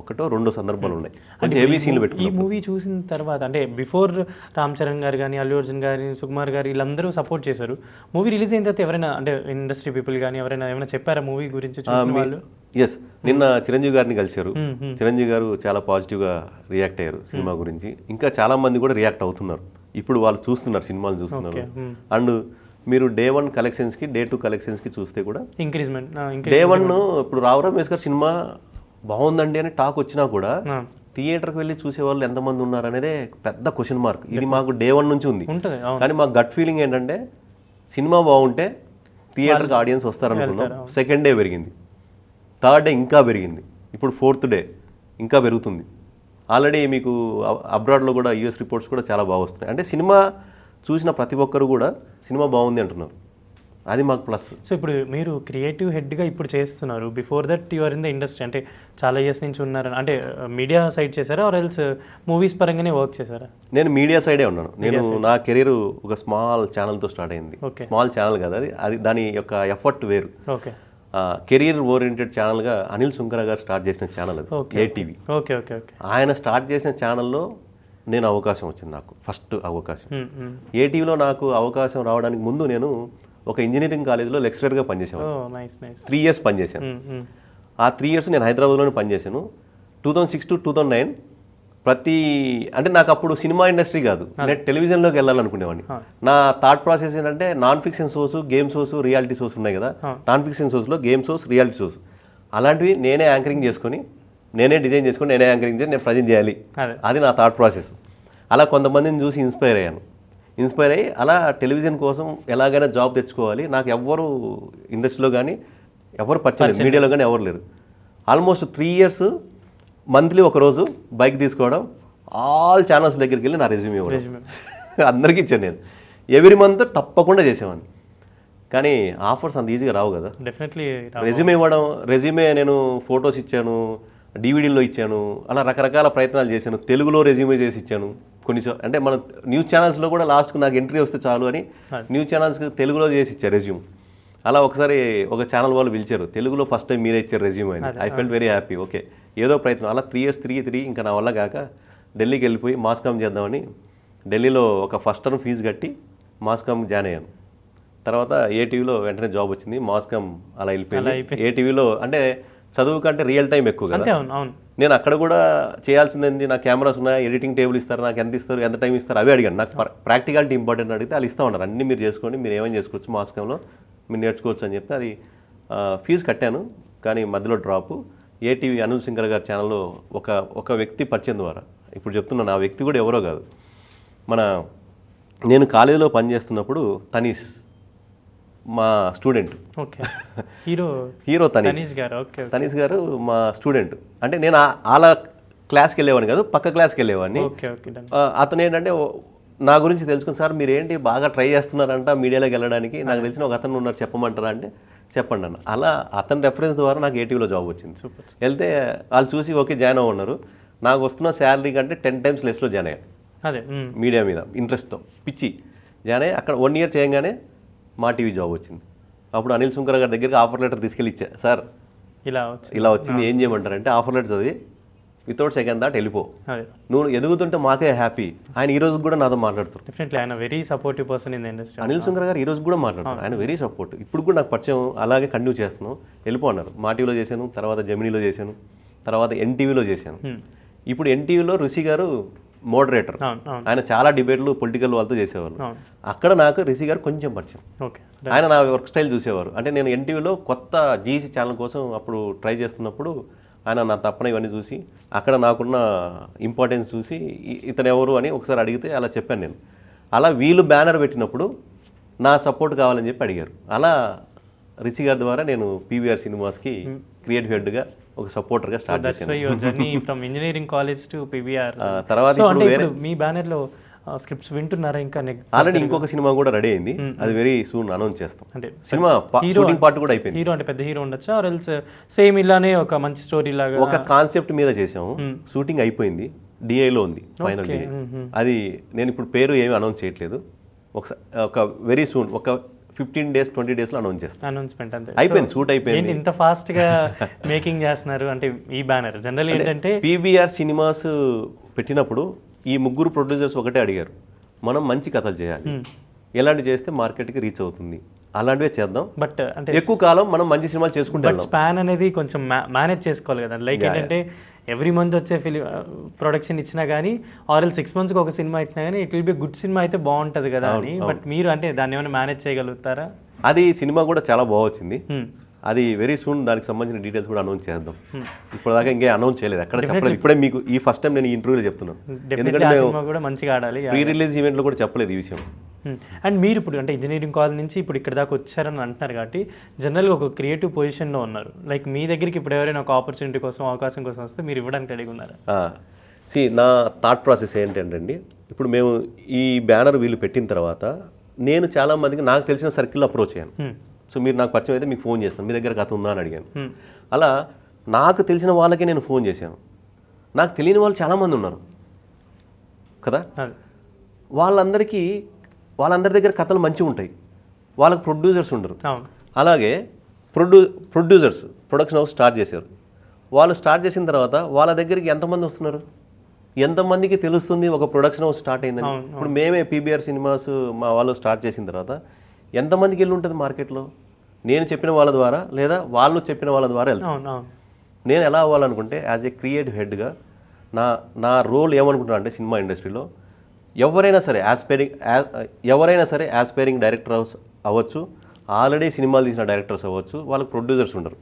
1 or 2 సందర్భాలు ఉన్నాయి. అంటే ఏబీసీలు పెట్టుకుని ఈ మూవీ చూసిన తర్వాత అంటే బిఫోర్ రామ్ చరణ్ గారు కానీ, అల్లు అర్జున్ గారు, సుకుమార్ గారు వీళ్ళందరూ సపోర్ట్ చేశారు. మూవీ రిలీజ్ అయిన తర్వాత ఎవరైనా అంటే ఇండస్ట్రీ పీపుల్ కానీ ఎవరైనా ఏమైనా చెప్పారా మూవీ గురించి చూసిన వాళ్ళు? ఎస్, నిన్న చిరంజీవి గారిని కలిశారు. చిరంజీవి గారు చాలా పాజిటివ్గా రియాక్ట్ అయ్యారు సినిమా గురించి. ఇంకా చాలా మంది కూడా రియాక్ట్ అవుతున్నారు. ఇప్పుడు వాళ్ళు చూస్తున్నారు, సినిమాలు చూస్తున్నారు. అండ్ మీరు Day 1 కలెక్షన్స్కి Day 2 కలెక్షన్స్కి చూస్తే కూడా ఇంక్రీజ్మెంట్. Day 1 ఇప్పుడు రావు రమేష్ గారు సినిమా బాగుందండి అని టాక్ వచ్చినా కూడా థియేటర్కి వెళ్ళి చూసే వాళ్ళు ఎంతమంది ఉన్నారు అనేదే పెద్ద క్వశ్చన్ మార్క్. ఇది మాకు Day 1 నుంచి ఉంది. కానీ మాకు గట్ ఫీలింగ్ ఏంటంటే సినిమా బాగుంటే థియేటర్కి ఆడియన్స్ వస్తారనుకున్నాం. సెకండ్ డే పెరిగింది, థర్డ్ డే ఇంకా పెరిగింది, ఇప్పుడు 4th డే ఇంకా పెరుగుతుంది. ఆల్రెడీ మీకు అబ్రాడ్లో కూడా US రిపోర్ట్స్ కూడా చాలా బాగా వస్తున్నాయి. అంటే సినిమా చూసిన ప్రతి ఒక్కరు కూడా సినిమా బాగుంది అంటున్నారు. అది మాకు ప్లస్. సో ఇప్పుడు మీరు క్రియేటివ్ హెడ్గా ఇప్పుడు చేస్తున్నారు. Before that you're in the industry, అంటే చాలా ఇయర్స్ నుంచి ఉన్నారు. అంటే మీడియా సైడ్ చేశారా ఆర్ ఎల్స్ మూవీస్ పరంగానే వర్క్ చేశారా? నేను మీడియా సైడే ఉన్నాను. నేను నా కెరీర్ ఒక స్మాల్ ఛానల్తో స్టార్ట్ అయింది. స్మాల్ ఛానల్ కదా అది దాని యొక్క ఎఫర్ట్ వేరు. ఓకే, కెరీర్ ఓరియంటెడ్ ఛానల్గా అనిల్ సుంకర గారు స్టార్ట్ చేసిన ఛానల్ అది, ఏటీవీ. Okay okay okay. ఆయన స్టార్ట్ చేసిన ఛానల్లో నేను అవకాశం వచ్చింది, నాకు ఫస్ట్ అవకాశం. ఏటీవీలో నాకు అవకాశం రావడానికి ముందు నేను ఒక ఇంజనీరింగ్ కాలేజీలో లెక్చరర్గా పనిచేసాను. 3 years పనిచేశాను. ఆ 3 years నేను హైదరాబాద్లోనే పనిచేశాను. 2006 to 2009 అంటే నాకు అప్పుడు సినిమా ఇండస్ట్రీ కాదు, నేను టెలివిజన్లోకి వెళ్ళాలనుకునేవాడిని. నా థాట్ ప్రాసెస్ ఏంటంటే non fiction shows, game shows, reality shows ఉన్నాయి కదా. నాన్ ఫిక్షన్ షోస్లో గేమ్ షోస్, రియాలిటీ షోస్ అలాంటివి నేనే యాంకరింగ్ చేసుకొని, నేనే డిజైన్ చేసుకొని, నేనే యాంకరింగ్ చేసి నేను ప్రజెంట్ చేయాలి. అది నా థాట్ ప్రాసెస్. అలా కొంతమందిని చూసి ఇన్స్పైర్ అయ్యి అలా టెలివిజన్ కోసం ఎలాగైనా జాబ్ తెచ్చుకోవాలి. నాకు ఎవ్వరు ఇండస్ట్రీలో కానీ ఎవరు పరిచయం లేదు, మీడియాలో కానీ ఎవరు లేరు. ఆల్మోస్ట్ 3 years మంత్లీ ఒకరోజు బైక్ తీసుకోవడం, ఆల్ ఛానల్స్ దగ్గరికి వెళ్ళి నా రెజ్యూమ్ ఇవ్వడం, అందరికీ ఇచ్చాను. నేను ఎవ్రీ మంత్ తప్పకుండా చేసేవాడిని. కానీ ఆఫర్స్ అంత ఈజీగా రావు కదా. డెఫినెట్లీ రెజ్యూమే ఇవ్వడం, రెజ్యూమే నేను ఫొటోస్ ఇచ్చాను, డివిడీలో ఇచ్చాను, అలా రకరకాల ప్రయత్నాలు చేశాను. తెలుగులో రెజ్యూమే చేసి ఇచ్చాను. అంటే మన న్యూస్ ఛానల్స్లో కూడా లాస్ట్కు నాకు ఎంట్రీ వస్తే చాలు అని న్యూస్ ఛానల్స్కి తెలుగులో చేసి ఇచ్చారు రెజ్యూమ్. అలా ఒకసారి ఒక ఛానల్ వాళ్ళు పిలిచారు, తెలుగులో ఫస్ట్ టైం మీరే ఇచ్చారు రెజ్యూమ్ అని. I felt very happy. Okay, ఏదో ప్రయత్నం. అలా 3 years తిరిగి ఇంకా నా వల్ల కాక ఢిల్లీకి వెళ్ళిపోయి మాస్కామ్ చేద్దామని ఢిల్లీలో ఒక ఫస్ట్ టర్మ్ ఫీజు కట్టి మాస్కామ్ జాయిన్ అయ్యాను. తర్వాత ఏటీవీలో వెంటనే జాబ్ వచ్చింది. మాస్కామ్ అలా వెళ్ళిపోయింది. ఏటీవీలో అంటే చదువు కంటే రియల్ టైం ఎక్కువ కదా. నేను అక్కడ కూడా చేయాల్సిందండి, నా కెమెరాస్ ఉన్నాయి, ఎడిటింగ్ టేబుల్ ఇస్తారు, నాకు ఎంత ఇస్తారు, ఎంత టైం ఇస్తారు అవి అడిగాను. నాకు ప్రాక్టికాలిటీ ఇంపార్టెంట్ అడిగితే వాళ్ళు ఇస్తూ ఉన్నారు, అన్నీ మీరు చేసుకోండి, మీరు ఏమైనా చేసుకోవచ్చు, మాస్కంలో మీరు నేర్చుకోవచ్చు అని చెప్తే అది ఫీజు కట్టాను. కానీ మధ్యలో డ్రాపు. ఏటీవీ అనిల్ సుంకర గారి ఛానల్లో ఒక వ్యక్తి పరిచయం ద్వారా, ఇప్పుడు చెప్తున్నాను, ఆ వ్యక్తి కూడా ఎవరో కాదు, నేను కాలేజీలో పనిచేస్తున్నప్పుడు తనీష్ మా స్టూడెంట్. హీరో తనీష్ గారు మా స్టూడెంట్. అంటే నేను వాళ్ళ క్లాస్కి వెళ్ళేవాడిని కాదు, పక్క క్లాస్కి వెళ్ళేవాడిని. అతను ఏంటంటే నా గురించి తెలుసుకుని, సార్ మీరు ఏంటి బాగా ట్రై చేస్తున్నారంట మీడియాలోకి వెళ్ళడానికి, నాకు తెలిసిన ఒక అతను ఉన్నారు చెప్పమంటారా అంటే చెప్పండి అన్న. అలా అతని రెఫరెన్స్ ద్వారా నాకు ఏటీవీలో జాబ్ వచ్చింది. వెళ్తే వాళ్ళు చూసి ఓకే జాయిన్ అవ్వన్నారు. నాకు వస్తున్న శాలరీ కంటే 10 times లెస్లో జాయిన్ అయ్యాను. మీడియా మీద ఇంట్రెస్ట్తో పిచ్చి జాయిన్ అయ్యి అక్కడ 1 year చేయగానే మా టీవీ జాబ్ వచ్చింది. అప్పుడు అనిల్ సుంకర గారి దగ్గరికి ఆఫర్ లెటర్ తీసుకెళ్ళి ఇచ్చా, సార్ ఇలా వచ్చింది ఏం చేయమంటారంటే ఆఫర్ లెటర్ చదివి వితౌట్ సెకండ్ థాట్ వెళ్ళిపో, అదే నువ్వు ఎదుగుతుంటే మాకే హ్యాపీ. ఆయన ఈ రోజు కూడా నాతో మాట్లాడుతారు. డెఫినెట్లీ ఆయన very supportive person in the industry. Anil Sunkar గారు ఈ రోజు కూడా మాట్లాడతారు, ఆయన వెరీ సపోర్ట్. ఇప్పుడు కూడా నాకు పరిచయం, అలాగే కంటిన్యూ చేస్తున్నాను. వెళ్ళిపో అన్నారు. మా టీవీలో చేశాను, తర్వాత జెమినీలో చేశాను, తర్వాత ఎన్టీవీలో చేశాను. ఇప్పుడు ఎన్టీవీలో రిషి గారు మోడరేటర్, ఆయన చాలా డిబేట్లు పొలిటికల్ వాళ్ళతో చేసేవాళ్ళు. అక్కడ నాకు రిషి గారు కొంచెం పరిచయం. ఆయన నా వర్క్ స్టైల్ చూసేవారు. అంటే నేను ఎన్టీవీలో కొత్త జీసీ ఛానల్ కోసం అప్పుడు ట్రై చేస్తున్నప్పుడు ఆయన నా తప్పన ఇవన్నీ చూసి అక్కడ నాకున్న ఇంపార్టెన్స్ చూసి ఇతను ఎవరు అని ఒకసారి అడిగితే అలా చెప్పాను నేను. అలా వీళ్ళు బ్యానర్ పెట్టినప్పుడు నా సపోర్ట్ కావాలని చెప్పి అడిగారు. అలా రిషి గారి ద్వారా నేను పీవీఆర్ సినిమాస్కి క్రియేటివ్ హెడ్గా ఒక సపోర్టర్గా స్టార్ట్ చేశాను. Engineering college to PVR. తర్వాత మీ బ్యానర్లో స్క్రిప్ట్స్ వింటున్నారా? ఇంకా ఆల్రెడీ ఇంకొక సినిమా కూడా రెడీ అయింది, అది వెరీ సూన్ అనౌన్స్ చేస్తాం. అంటే సినిమా షూటింగ్ పార్ట్ కూడా అయిపోయింది. హీరో అంటే పెద్ద హీరో ఉండొచ్చా, ఆర్ ఎల్స్ సేమ్ ఇలానే ఒక మంచి స్టోరీ లాగా? ఒక కాన్సెప్ట్ మీద చేసాము, షూటింగ్ అయిపోయింది, డిఐలో ఉంది ఫైనల్ డే. అది నేను ఇప్పుడు పేరు ఏమీ అనౌన్స్ చేయట్లేదు, ఒక వెరీ సూన్ ఒక 15 days 20 days అనౌన్స్ చేస్తాను. అనౌన్స్మెంట్ అంతే అయిపోయింది, షూట్ అయిపోయింది. ఇంత ఫాస్ట్ గా మేకింగ్ చేస్తున్నారు అంటే ఈ బ్యానర్ జనరల్ ఏంటంటే పీవీఆర్ సినిమాస్ పెట్టినప్పుడు ఈ ముగ్గురు ప్రొడ్యూసర్స్ ఒకటే అడిగారు, మనం మంచి కథలు చేయాలి, ఎలాంటి చేస్తే మార్కెట్కి రీచ్ అవుతుంది, అలాంటివే చేద్దాం, బట్ అంటే ఎక్కువ కాలం మనం మంచి సినిమాలు చేసుకుంటే స్పాన్ అనేది కొంచెం మేనేజ్ చేసుకోవాలి కదా. లైక్ ఏంటంటే ఎవ్రీ మంత్ వచ్చే ప్రొడక్షన్ ఇచ్చినా కానీ ఆర్ ఎల్ 6 monthsకి ఒక సినిమా ఇచ్చినా కానీ it will be good cinema అయితే బాగుంటుంది కదా అని. బట్ మీరు అంటే దాన్ని ఏమైనా మేనేజ్ చేయగలుగుతారా? అది సినిమా కూడా చాలా బాగా వచ్చింది, అది వెరీ సూన్ దానికి సంబంధించిన డీటెయిల్స్ కూడా అనౌన్స్ చేద్దాం. ఇప్పుడు దాకా ఇంకే అనౌన్స్ చేయలేదు, ఎక్కడ చెప్పలేదు. ఇప్పుడే మీకు ఈ ఫస్ట్ టైం నేను ఈ ఇంటర్వ్యూలో చెప్తున్నాను, ఎందుకంటే కూడా మంచిగా ఆడాలి. ప్రీ రిలీజ్ ఈవెంట్లో కూడా చెప్పలేదు ఈ విషయం. అండ్ మీరు ఇప్పుడు అంటే ఇంజనీరింగ్ కాలేజ్ నుంచి ఇప్పుడు ఇక్కడ దాకా వచ్చారని అంటున్నారు కాబట్టి జనరల్గా ఒక క్రియేటివ్ పొజిషన్లో ఉన్నారు. లైక్ మీ దగ్గరికి ఇప్పుడు ఎవరైనా ఒక ఆపర్చునిటీ కోసం అవకాశం కోసం వస్తే మీరు ఇవ్వడానికి రెడీగా ఉన్నారా? నా థాట్ ప్రాసెస్ ఏంటంటే, ఇప్పుడు మేము ఈ బ్యానర్ వీళ్ళు పెట్టిన తర్వాత నేను చాలా మందికి నాకు తెలిసిన సర్కిల్లో అప్రోచ్ అయ్యాను. సో మీరు నాకు పరిచయం అయితే మీకు ఫోన్ చేస్తాను, మీ దగ్గర కథ ఉందా అని అడిగాను. అలా నాకు తెలిసిన వాళ్ళకే నేను ఫోన్ చేశాను. నాకు తెలియని వాళ్ళు చాలామంది ఉన్నారు కదా, వాళ్ళందరి దగ్గర కథలు మంచిగా ఉంటాయి, వాళ్ళకి ప్రొడ్యూసర్స్ ఉండరు. అలాగే ప్రొడ్యూసర్స్ ప్రొడక్షన్ హౌస్ స్టార్ట్ చేశారు. వాళ్ళు స్టార్ట్ చేసిన తర్వాత వాళ్ళ దగ్గరికి ఎంతమంది వస్తున్నారు, ఎంతమందికి తెలుస్తుంది ఒక ప్రొడక్షన్ హౌస్ స్టార్ట్ అయిందని? ఇప్పుడు మేమే పీబీఆర్ సినిమాస్ మా వాళ్ళు స్టార్ట్ చేసిన తర్వాత ఎంతమందికి వెళ్ళి ఉంటుంది మార్కెట్లో? నేను చెప్పిన వాళ్ళ ద్వారా లేదా వాళ్ళు చెప్పిన వాళ్ళ ద్వారా వెళ్తాను. నేను ఎలా అవ్వాలనుకుంటే యాజ్ ఏ క్రియేటివ్ హెడ్గా నా రోల్ ఏమనుకుంటున్నా అంటే, సినిమా ఇండస్ట్రీలో ఎవరైనా సరే యాస్పైరింగ్ డైరెక్టర్ అవ్వచ్చు, ఆల్రెడీ సినిమాలు తీసిన డైరెక్టర్స్ అవ్వచ్చు, వాళ్ళకి ప్రొడ్యూసర్స్ ఉండరు.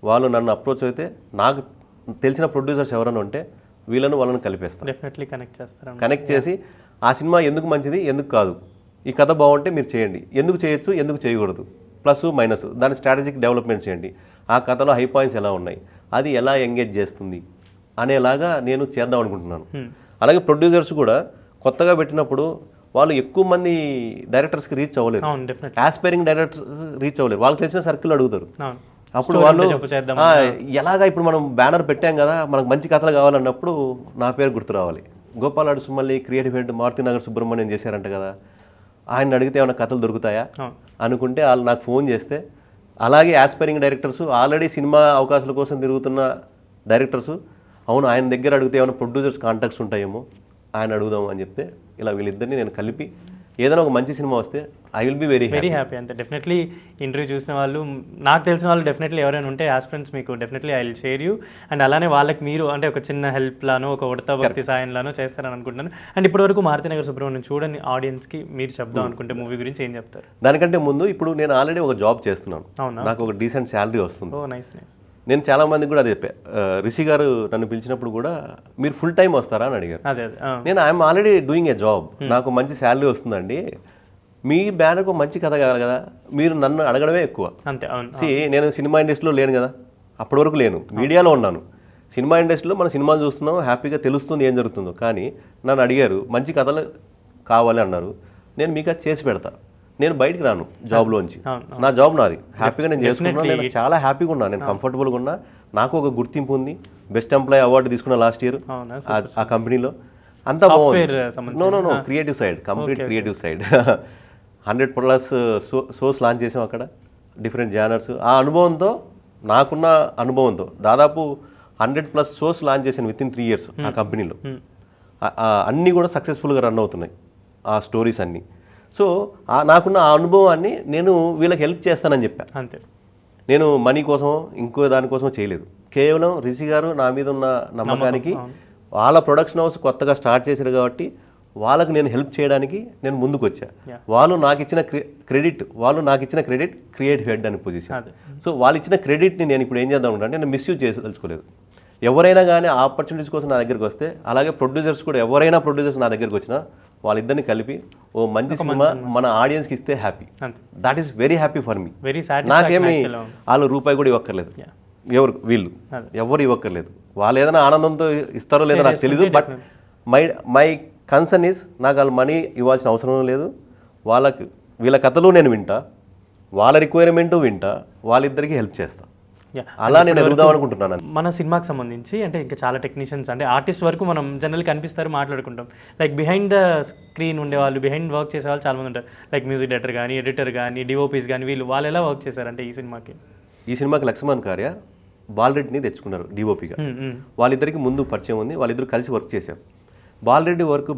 వాళ్ళు నన్ను అప్రోచ్ అయితే నాకు తెలిసిన ప్రొడ్యూసర్స్ ఎవరైనా ఉంటే వాళ్ళని కలిపేస్తాను, డెఫినెట్లీ కనెక్ట్ చేసి ఆ సినిమా ఎందుకు మంచిది, ఎందుకు కాదు, ఈ కథ బాగుంటే మీరు చేయండి, ఎందుకు చేయొచ్చు, ఎందుకు చేయకూడదు, ప్లస్ మైనస్, దాని స్ట్రాటజిక్ డెవలప్మెంట్ చేయండి, ఆ కథలో హై పాయింట్స్ ఎలా ఉన్నాయి, అది ఎలా ఎంగేజ్ చేస్తుంది అనేలాగా నేను చేద్దాం అనుకుంటున్నాను. అలాగే ప్రొడ్యూసర్స్ కూడా కొత్తగా పెట్టినప్పుడు వాళ్ళు ఎక్కువ మంది డైరెక్టర్స్కి రీచ్ అవ్వలేరు, యాస్పైరింగ్ డైరెక్టర్స్ రీచ్ అవ్వలేరు, వాళ్ళకి తెలిసిన సర్కిల్ అడుగుతారు. అప్పుడు వాళ్ళు ఎలాగా ఇప్పుడు మనం బ్యానర్ పెట్టాం కదా, మనకు మంచి కథలు కావాలన్నప్పుడు నా పేరు గుర్తు రావాలి. గోపాల్ సుమల్లి క్రియేటివ్ హెడ్ మారుతినగర్ సుబ్రహ్మణ్యం చేశారంట కదా, ఆయన అడిగితే ఏమైనా కథలు దొరుకుతాయా అనుకుంటే వాళ్ళు నాకు ఫోన్ చేస్తే, అలాగే యాస్పైరింగ్ డైరెక్టర్స్ ఆల్రెడీ సినిమా అవకాశాల కోసం తిరుగుతున్న డైరెక్టర్స్, అవును ఆయన దగ్గర అడిగితే ఏమైనా ప్రొడ్యూసర్స్ కాంటాక్ట్స్ ఉంటాయేమో, ఆయన అడుగుదాం అని చెప్తే ఇలా వీళ్ళిద్దరిని నేను కలిపి ఏదైనా ఒక మంచి సినిమా వస్తే I will be very happy. అంతే డెఫినెట్లీ ఇంటర్వ్యూ చూసిన వాళ్ళు, నాకు తెలిసిన వాళ్ళు డెఫినెట్లీ ఎవరైనా ఉంటే ఆస్పిరెంట్స్ మీకు definitely I will share you. And అలానే వాళ్ళకి మీరు అంటే ఒక చిన్న హెల్ప్ లానో ఒక ఉడత భక్తి సాయంలానో చేస్తారని అనుకుంటున్నాను. అండ్ ఇప్పటివరకు మారుతినగర్ సుబ్రహ్మణ్యం చూడని ఆడియన్స్కి మీరు చెప్దాం అనుకుంటే మూవీ గురించి ఏం చెప్తారు? దానికంటే ముందు ఇప్పుడు నేను ఆల్రెడీ ఒక జాబ్ చేస్తున్నాను, నాకు ఒక డీసెంట్ శాలరీ వస్తుంది. ఓ నైస్ నైస్. నేను చాలా మందికి కూడా అది చెప్పా, రిషి గారు నన్ను పిలిచినప్పుడు కూడా మీరు ఫుల్ టైం వస్తారా అని అడిగారు. నేను I'm already doing a job, నాకు మంచి శాలరీ వస్తుందండి, మీ బ్యానర్కు మంచి కథ కావాలి కదా, మీరు నన్ను అడగడమే ఎక్కువ. అంతే. నేను సినిమా ఇండస్ట్రీలో లేను కదా, అప్పటి వరకు లేను, మీడియాలో ఉన్నాను. సినిమా ఇండస్ట్రీలో మనం సినిమాలు చూస్తున్నాం, హ్యాపీగా తెలుస్తుంది ఏం జరుగుతుందో. కానీ నన్ను అడిగారు మంచి కథలు కావాలి అన్నారు, నేను మీకు అది చేసి పెడతా, నేను బయటికి రాను జాబ్లోంచి, నా జాబ్ నాది, హ్యాపీగా నేను చేసుకున్నాను, నేను చాలా హ్యాపీగా ఉన్నా, నేను కంఫర్టబుల్గా ఉన్నా, నాకు ఒక గుర్తింపు ఉంది, బెస్ట్ ఎంప్లాయీ అవార్డు తీసుకున్నా లాస్ట్ ఇయర్ ఆ కంపెనీలో, అంతా బాగుంది. No creative side, complete creative side. 100+ shows launch చేసాం అక్కడ, డిఫరెంట్ జానర్స్. ఆ అనుభవంతో, నాకున్న అనుభవంతో దాదాపు 100+ షోస్ లాంచ్ చేశాను విత్ ఇన్ 3 years ఆ కంపెనీలో. అన్నీ కూడా సక్సెస్ఫుల్గా రన్ అవుతున్నాయి ఆ స్టోరీస్ అన్నీ. సో నాకున్న ఆ అనుభవాన్ని నేను వీళ్ళకి హెల్ప్ చేస్తానని చెప్పాను. అంతే, నేను మనీ కోసం ఇంకో దానికోసం చేయలేదు. కేవలం రిషి గారు నా మీద ఉన్న నమ్మకానికి, వాళ్ళ ప్రొడక్షన్ హౌస్ కొత్తగా స్టార్ట్ చేశారు కాబట్టి వాళ్ళకు నేను హెల్ప్ చేయడానికి నేను ముందుకు వచ్చా. వాళ్ళు నాకు ఇచ్చిన క్రెడిట్ క్రియేట్ హెడ్ అని పొజిషన్. సో వాళ్ళు ఇచ్చిన క్రెడిట్ని నేను ఇప్పుడు ఏం చేద్దాం అంటే నేను మిస్యూజ్ చేయదలుచుకోలేదు. ఎవరైనా కానీ ఆపర్చునిటీస్ కోసం నా దగ్గరికి వస్తే, అలాగే ప్రొడ్యూసర్స్ కూడా ఎవరైనా ప్రొడ్యూసర్స్ నా దగ్గరికి వచ్చినా వాళ్ళిద్దరిని కలిపి ఓ మంచి సినిమా మన ఆడియన్స్కి ఇస్తే happy. That is very happy for me. నాకేమి వాళ్ళు రూపాయి కూడా ఇవ్వక్కర్లేదు, వీళ్ళు ఎవరు ఇవ్వక్కర్లేదు. వాళ్ళు ఏదైనా ఆనందంతో ఇస్తారో లేదో నాకు తెలీదు. బట్ మై కన్సర్న్ ఈస్, నాకు వాళ్ళు మనీ ఇవ్వాల్సిన అవసరం లేదు. వీళ్ళ కథలు నేను వింటా, వాళ్ళ రిక్వైర్మెంటు వింటా, వాళ్ళిద్దరికీ హెల్ప్ చేస్తా. అలా నేను ఎదుగుదాం అనుకుంటున్నాను. మన సినిమాకి సంబంధించి అంటే ఇంకా చాలా టెక్నీషియన్స్ అంటే ఆర్టిస్ట్ వరకు మనం జనరల్ కనిపిస్తారు, మాట్లాడుకుంటాం. లైక్ బిహైండ్ ద స్క్రీన్ ఉండేవాళ్ళు, బిహైండ్ వర్క్ చేసే వాళ్ళు చాలా మంది ఉంటారు. లైక్ మ్యూజిక్ డైరెక్టర్ కానీ, ఎడిటర్ కానీ, డిఓపీస్ కానీ, వాళ్ళు ఎలా వర్క్ చేశారంటే ఈ సినిమాకి లక్ష్మణ్ కార్య బాలరెడ్డిని తెచ్చుకున్నారు డిఓపిగా. వాళ్ళిద్దరికి ముందు పరిచయం ఉంది, వాళ్ళిద్దరు కలిసి వర్క్ చేశారు. బాలరెడ్డి వర్క్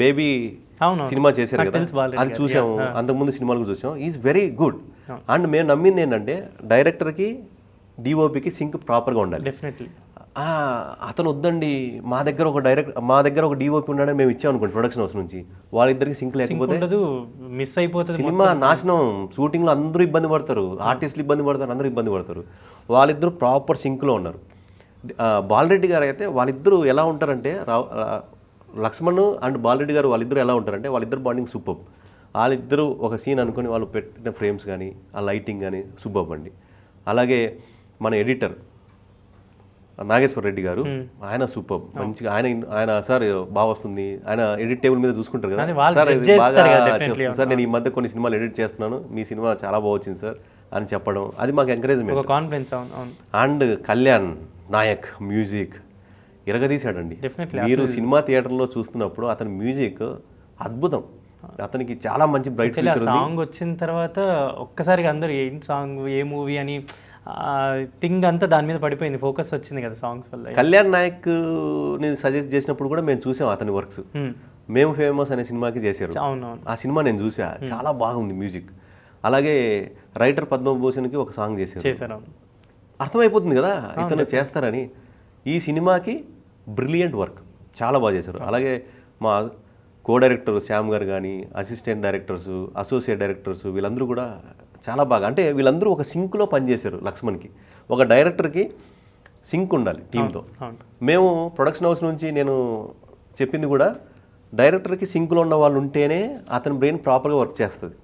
బేబీ సినిమా చేశారు కదా, అది చూసాము. అంతకుముందు సినిమాలు కూడా చూసాం. Is very good. అండ్ మేము నమ్మింది ఏంటంటే డైరెక్టర్కి డిఓపికి సింక్ ప్రాపర్గా ఉండాలి. డెఫినెట్లీ అతను వద్దండి, మా దగ్గర ఒక డిఓపి ఉన్నాడని మేము ఇచ్చాం అనుకోండి ప్రొడక్షన్ హౌస్ నుంచి, వాళ్ళిద్దరికి సింక్ లేకపోతే మిస్ అయిపోతుంది, సినిమా నాశనం. షూటింగ్లో అందరూ ఇబ్బంది పడతారు, ఆర్టిస్టులు ఇబ్బంది పడతారు, అందరూ ఇబ్బంది పడతారు. వాళ్ళిద్దరూ ప్రాపర్ సింక్లో ఉన్నారు. బాలరెడ్డి గారు అయితే వాళ్ళిద్దరూ ఎలా ఉంటారంటే, లక్ష్మణ్ అండ్ బాలరెడ్డి గారు వాళ్ళిద్దరూ ఎలా ఉంటారంటే, వాళ్ళిద్దరు బాండింగ్ సూపర్. వాళ్ళిద్దరూ ఒక సీన్ అనుకుని వాళ్ళు పెట్టిన ఫ్రేమ్స్ కానీ, ఆ లైటింగ్ కానీ సూపర్ అండి. అలాగే మన ఎడిటర్ నాగేశ్వర రెడ్డి గారు, ఆయన సూపర్, మంచిగా ఆయన సార్ బాగా వస్తుంది, ఆయన ఎడిట్ టేబుల్ మీద చూసుకుంటారు కదా సార్, బాగా సార్ నేను ఈ మధ్య కొన్ని సినిమాలు ఎడిట్ చేస్తున్నాను, మీ సినిమా చాలా బాగా వచ్చింది సార్ అని చెప్పడం, అది మాకు encouragement. And Kalyan Nayak music ఇరగదీశాడండి. మీరు సినిమా థియేటర్లో చూస్తున్నప్పుడు అతని మ్యూజిక్ అద్భుతం. అతనికి చాలా మంచి బ్రైట్ ఫ్యూచర్ ఉంది. సాంగ్ వచ్చిన తర్వాత ఒక్కసారిగా అందరూ ఏం సాంగ్, ఏ మూవీ అని థింగ్ అంతా దాని మీద పడిపోయింది, ఫోకస్ వచ్చింది కదా సాంగ్స్ వల్ల. కళ్యాణ్ నాయక్ ని సజెస్ట్ చేసినప్పుడు కూడా మేము చూసాం అతని వర్క్స్. మేము ఫేమస్ అనే సినిమాకి చేశారు, ఆ సినిమా నేను చూసా, చాలా బాగుంది మ్యూజిక్. అలాగే రైటర్ పద్మభూషణ్కి ఒక సాంగ్ చేశారు. అర్థమైపోతుంది కదా ఇతను చేస్తారని. ఈ సినిమాకి బ్రిలియంట్ వర్క్, చాలా బాగా చేశారు. అలాగే మా కో డైరెక్టర్ శ్యామ్ గారు కానీ, అసిస్టెంట్ డైరెక్టర్స్, అసోసియేట్ డైరెక్టర్స్, వీళ్ళందరూ కూడా చాలా బాగా, అంటే వీళ్ళందరూ ఒక సింక్లో పనిచేశారు. లక్ష్మణ్కి ఒక డైరెక్టర్కి సింక్ ఉండాలి టీంతో. మేము ప్రొడక్షన్ హౌస్ నుంచి నేను చెప్పింది కూడా, డైరెక్టర్కి సింక్లో ఉన్న వాళ్ళు ఉంటేనే అతని బ్రెయిన్ ప్రాపర్గా వర్క్ చేస్తుంది.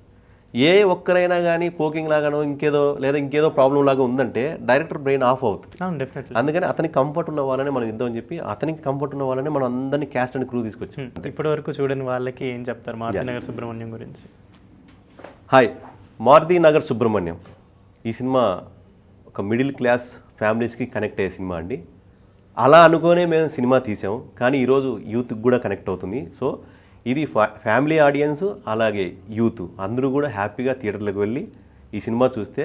ఏ ఒక్కరైనా కానీ పోకింగ్ లాగానో ఇంకేదో ప్రాబ్లం లాగా ఉందంటే డైరెక్టర్ బ్రెయిన్ ఆఫ్ అవుతుంది. అందుకని అతనికి కంఫర్ట్ ఉన్న వాళ్ళని మనం ఇద్దామని చెప్పి, అతనికి కంఫర్ట్ ఉన్న వాళ్ళని మనం అందరినీ క్యాస్ట్ అండ్ క్రూ తీసుకొచ్చాం. ఇప్పటి వరకు చూడని వాళ్ళకి ఏం చెప్తారు మారుతి నగర్ సుబ్రహ్మణ్యం గురించి? హాయ్, మారుతి నగర్ సుబ్రహ్మణ్యం ఈ సినిమా ఒక మిడిల్ క్లాస్ ఫ్యామిలీస్కి కనెక్ట్ అయ్యే సినిమా అండి. అలా అనుకోనే మేము సినిమా తీసాం, కానీ ఈరోజు యూత్కి కూడా కనెక్ట్ అవుతుంది. సో ఇది ఫ్యామిలీ ఆడియన్స్, అలాగే యూత్ అందరూ కూడా హ్యాపీగా థియేటర్లకు వెళ్ళి ఈ సినిమా చూస్తే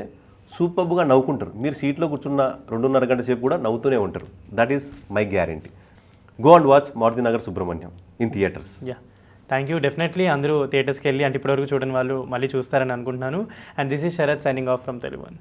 సూపర్గా నవ్వుకుంటారు. మీరు సీట్లో కూర్చున్న 2.5 గంట సేపు కూడా నవ్వుతూనే ఉంటారు. That is my guarantee. Go and watch Maruthi Nagar Subramanyam in theatres. Thank you. Definitely అందరూ థియేటర్స్కి వెళ్ళి, అంటే ఇప్పటివరకు చూడని వాళ్ళు మళ్ళీ చూస్తారని అనుకుంటున్నాను. And this is Sarath signing off from Telugu one.